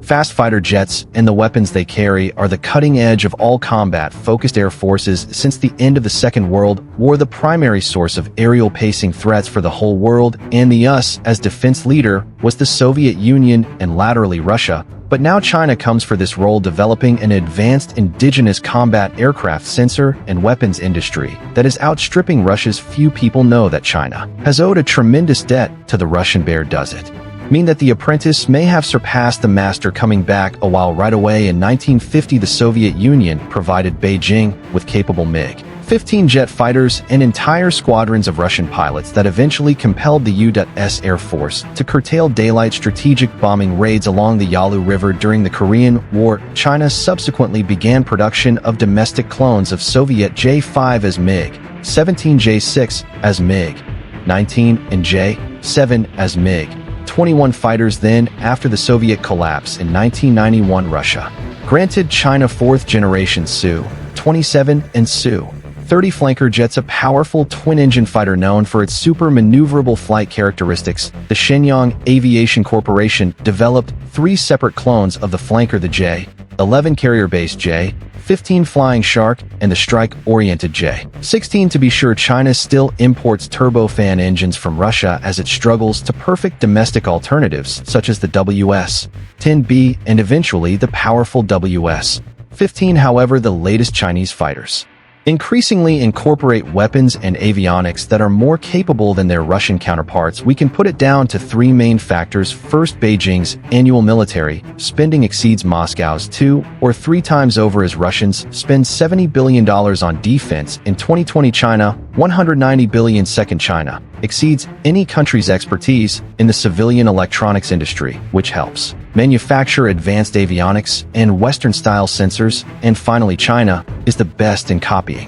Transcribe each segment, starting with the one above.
Fast fighter jets and the weapons they carry are the cutting edge of all combat-focused air forces since the end of the Second World War, the primary source of aerial pacing threats for the whole world, and the US as defense leader was the Soviet Union and laterally Russia. But now China comes for this role, developing an advanced indigenous combat aircraft sensor and weapons industry that is outstripping Russia's. Few people know that China has owed a tremendous debt to the Russian bear, does it? Mean that the apprentice may have surpassed the master, coming back a while. Right away in 1950, the Soviet Union provided Beijing with capable MiG-15 jet fighters and entire squadrons of Russian pilots that eventually compelled the U.S. Air Force to curtail daylight strategic bombing raids along the Yalu River during the Korean War. China subsequently began production of domestic clones of Soviet J-5 as MiG-17, J-6 as MiG-19, and J-7 as MiG-21 fighters. Then, after the Soviet collapse in 1991, Russia granted China fourth-generation Su-27 and Su-30 flanker jets, a powerful twin-engine fighter known for its super maneuverable flight characteristics. The Shenyang Aviation Corporation developed 3 separate clones of the flanker: the J-11 carrier-based J-15 Flying Shark and the strike-oriented J-16. To be sure, China still imports turbofan engines from Russia as it struggles to perfect domestic alternatives such as the WS-10B and eventually the powerful WS-15. However, the latest Chinese fighters increasingly incorporate weapons and avionics that are more capable than their Russian counterparts. We can put it down to 3 main factors. First, Beijing's annual military spending exceeds Moscow's 2 or 3 times over, as Russians spend $70 billion on defense in 2020. China, $190 billion. Second, China exceeds any country's expertise in the civilian electronics industry, which helps manufacture advanced avionics and Western-style sensors. And finally, China is the best in copying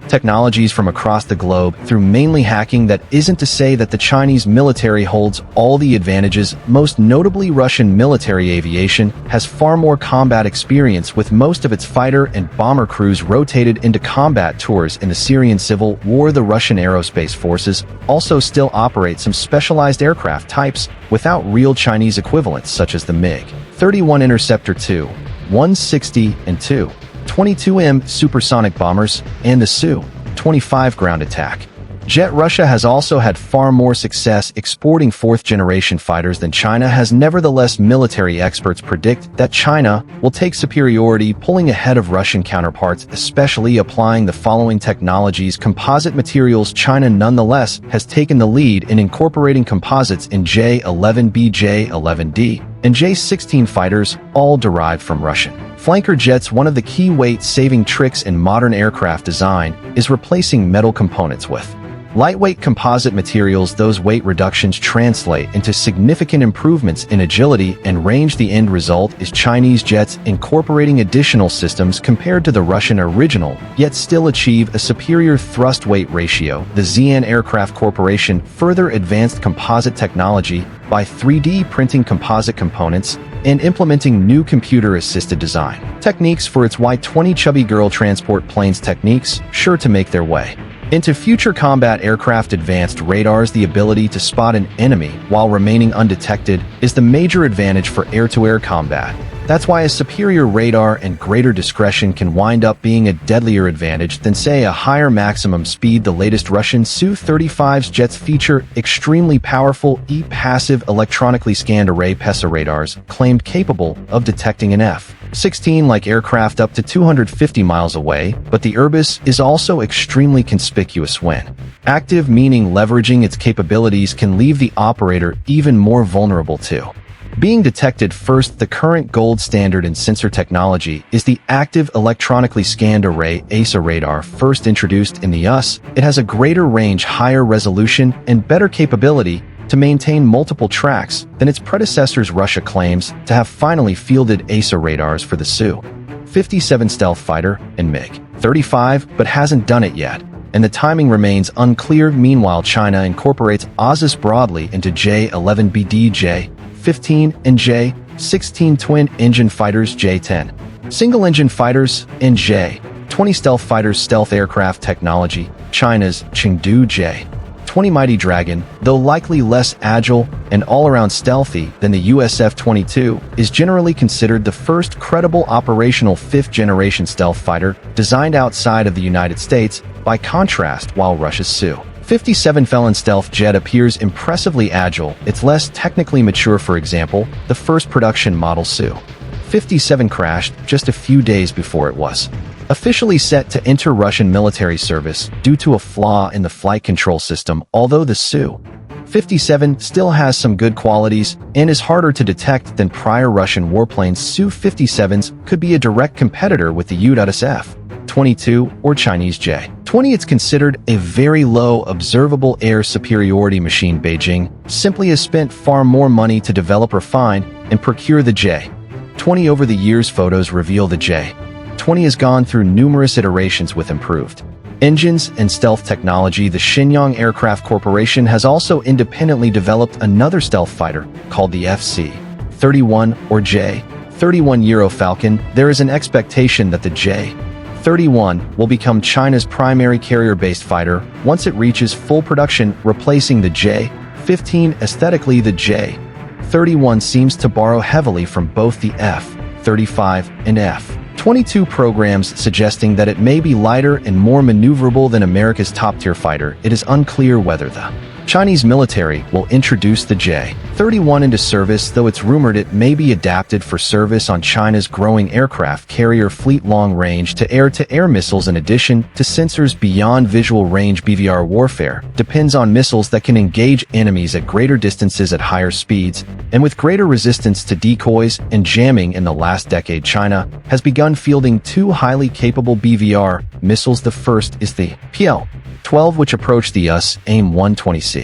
technologies from across the globe through mainly hacking. That isn't to say that the Chinese military holds all the advantages. Most notably, Russian military aviation has far more combat experience, with most of its fighter and bomber crews rotated into combat tours in the Syrian civil war. The Russian aerospace forces also still operate some specialized aircraft types without real Chinese equivalents, such as the MiG-31 Interceptor Tu-160 and Tu-22M supersonic bombers and the Su-25 ground attack jet. Russia has also had far more success exporting fourth-generation fighters than China has. Nevertheless, military experts predict that China will take superiority, pulling ahead of Russian counterparts, especially applying the following technologies: composite materials. China nonetheless has taken the lead in incorporating composites in J-11B, J-11D, and J-16 fighters, all derived from Russian flanker jets. One of the key weight-saving tricks in modern aircraft design is replacing metal components with lightweight composite materials. Those weight reductions translate into significant improvements in agility and range. The end result is Chinese jets incorporating additional systems compared to the Russian original, yet still achieve a superior thrust-weight ratio. The Xi'an Aircraft Corporation further advanced composite technology by 3D printing composite components and implementing new computer-assisted design techniques for its Y-20 chubby girl transport planes, techniques sure to make their way into future combat aircraft. Advanced radars, the ability to spot an enemy while remaining undetected, is the major advantage for air-to-air combat. That's why a superior radar and greater discretion can wind up being a deadlier advantage than, say, a higher maximum speed. The latest Russian Su-35's jets feature extremely powerful passive electronically scanned array PESA radars, claimed capable of detecting an F-16-like aircraft up to 250 miles away. But the Airbus is also extremely conspicuous when active, meaning leveraging its capabilities can leave the operator even more vulnerable to being detected. First, the current gold standard in sensor technology is the Active Electronically Scanned Array AESA radar. First introduced in the US, it has a greater range, higher resolution, and better capability to maintain multiple tracks than its predecessors. Russia claims to have finally fielded AESA radars for the Su-57 stealth fighter and MiG-35, but hasn't done it yet, and the timing remains unclear. Meanwhile, China incorporates AUSUS broadly into J-11BD, J-15 and J-16 twin-engine fighters, J-10 single-engine fighters, and J-20 stealth fighters. Stealth aircraft technology, China's Chengdu J 20 Mighty Dragon, though likely less agile and all-around stealthy than the US F-22, is generally considered the first credible operational fifth-generation stealth fighter designed outside of the United States. By contrast, while Russia's Su-57 Felon stealth jet appears impressively agile, it's less technically mature. For example, the first production model Su-57 crashed just a few days before it was officially set to enter Russian military service due to a flaw in the flight control system. Although the Su-57 still has some good qualities and is harder to detect than prior Russian warplanes, Su-57s could be a direct competitor with the US F-22 or Chinese J-20. It's considered a very low observable air superiority machine. Beijing simply has spent far more money to develop, refine, and procure the J-20 over the years. Photos reveal the J-20 has gone through numerous iterations with improved engines and stealth technology. The Shenyang Aircraft Corporation has also independently developed another stealth fighter called the FC-31 or J-31 Euro Falcon. There is an expectation that the J-31 will become China's primary carrier-based fighter once it reaches full production, replacing the J-15. Aesthetically, the J-31 seems to borrow heavily from both the F-35 and F-22 programs, suggesting that it may be lighter and more maneuverable than America's top-tier fighter. It is unclear whether the Chinese military will introduce the J-31 into service, though it's rumored it may be adapted for service on China's growing aircraft carrier fleet. Long-range to-air missiles, in addition to sensors beyond visual range. BVR warfare depends on missiles that can engage enemies at greater distances at higher speeds and with greater resistance to decoys and jamming. In the last decade, China has begun fielding two highly capable BVR missiles. The first is the PL-12, which approached the US AIM-120C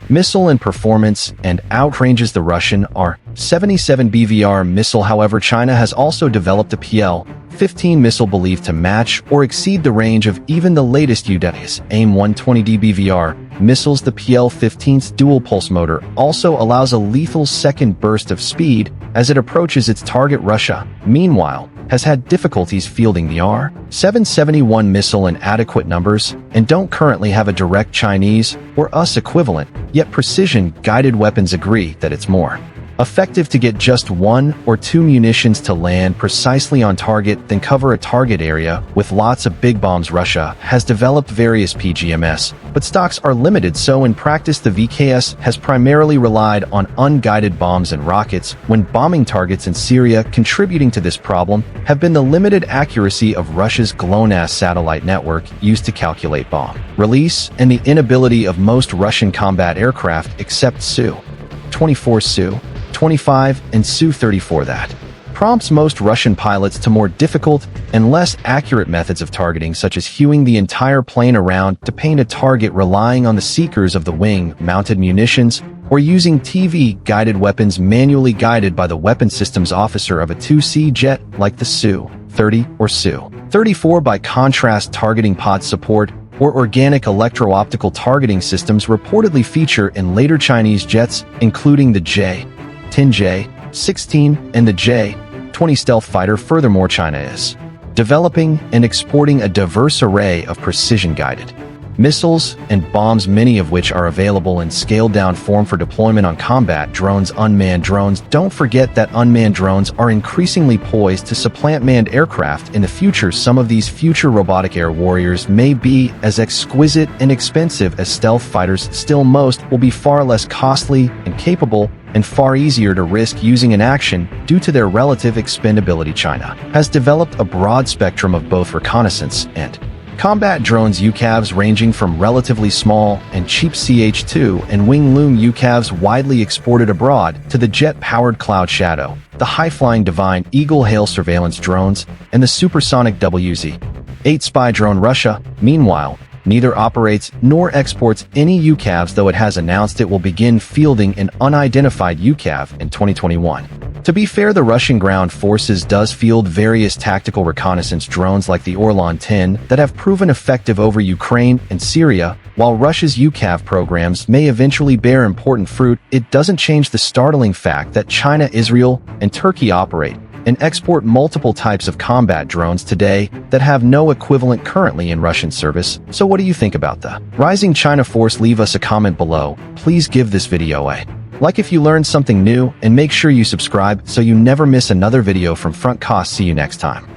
missile in performance and outranges the Russian R-77 BVR missile. However, China has also developed a PL-15 missile believed to match or exceed the range of even the latest US AIM-120D BVR missiles. The PL-15's dual-pulse motor also allows a lethal second burst of speed as it approaches its target. Russia, meanwhile, has had difficulties fielding the R-771 missile in adequate numbers and don't currently have a direct Chinese or US equivalent, yet precision-guided weapons agree that it's more effective to get just one or two munitions to land precisely on target than cover a target area with lots of big bombs. Russia has developed various PGMs, but stocks are limited, so in practice the VKS has primarily relied on unguided bombs and rockets when bombing targets in Syria. Contributing to this problem have been the limited accuracy of Russia's GLONASS satellite network used to calculate bomb release and the inability of most Russian combat aircraft except Su-24, Su-25, and Su-34 that prompts most Russian pilots to more difficult and less accurate methods of targeting, such as hewing the entire plane around to paint a target, relying on the seekers of the wing-mounted munitions, or using TV-guided weapons manually guided by the weapons systems officer of a 2C jet like the Su-30 or Su-34. By contrast, targeting pod support or organic electro-optical targeting systems reportedly feature in later Chinese jets, including the J-10, J-16, and the J-20 stealth fighter. Furthermore, China is developing and exporting a diverse array of precision-guided missiles and bombs, many of which are available in scaled-down form for deployment on combat drones. Unmanned drones. Don't forget that unmanned drones are increasingly poised to supplant manned aircraft in the future. Some of these future robotic air warriors may be as exquisite and expensive as stealth fighters. Still, most will be far less costly and capable and far easier to risk using in action due to their relative expendability. China has developed a broad spectrum of both reconnaissance and combat drones, UCAVs ranging from relatively small and cheap CH-2 and Wing Loom UCAVs widely exported abroad to the jet-powered Cloud Shadow, the high-flying Divine Eagle hail surveillance drones, and the supersonic WZ-8 spy drone. Russia, meanwhile, neither operates nor exports any UCAVs, though it has announced it will begin fielding an unidentified UCAV in 2021. To be fair, the Russian ground forces does field various tactical reconnaissance drones like the Orlan-10 that have proven effective over Ukraine and Syria. While Russia's UCAV programs may eventually bear important fruit, it doesn't change the startling fact that China, Israel, and Turkey operate and export multiple types of combat drones today that have no equivalent currently in Russian service. So what do you think about the rising China force? Leave us a comment below. Please give this video a like if you learned something new, and make sure you subscribe so you never miss another video from Front Cost. See you next time.